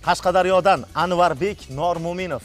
Qashqadaryodan Anvarbek Normuminov.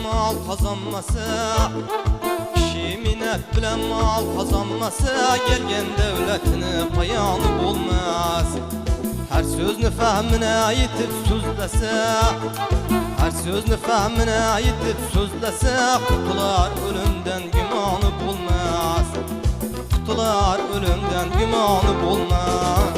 Mal kazanması, kişi minnet bilen mal kazanması, gelgen devletini payanı bulmaz. Her sözünü fehmine yitip sözlese, her sözünü fehmine yitip sözlese, kutular ölümden gümanı bulmaz. Kutular ölümden gümanı bulmaz.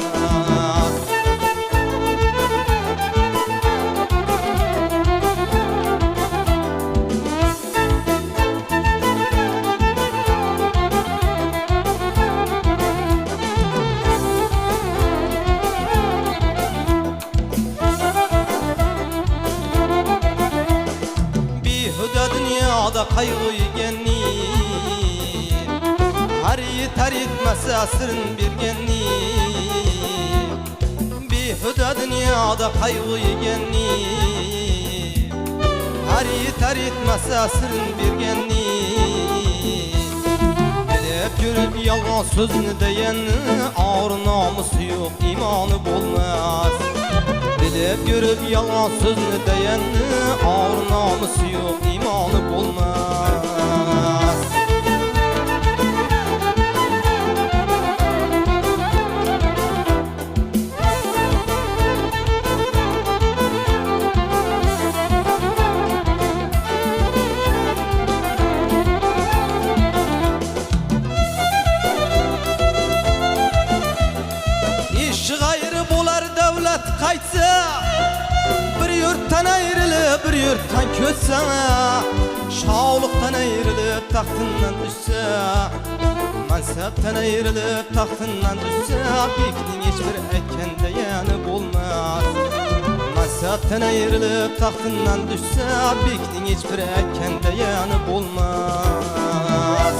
Dünyada kaygıyı genliyim, her yeter yetmezse asrın bir genliyim. Bir hüda dünyada kaygıyı genliyim, her yeter yetmezse asrın bir genliyim. Bilip yürüp yalan sözünü diyen ağır namusu yok, imanı bulmaz. Bilip yürüp yalan sözünü diyen ağır namusu yok, imanı bulmaz. İş gayrı bular devlet kaytsa, bir yurttan ayrılıp bir yurttan kötse, şauluktan ayrılıp tahtından düşse, mansaptan ayrılıp tahtından düşse, bekling hiçbir ekken diyeni bulmaz. Mansaptan ayrılıp tahtından düşse, bekling hiçbir ekken diyeni bulmaz.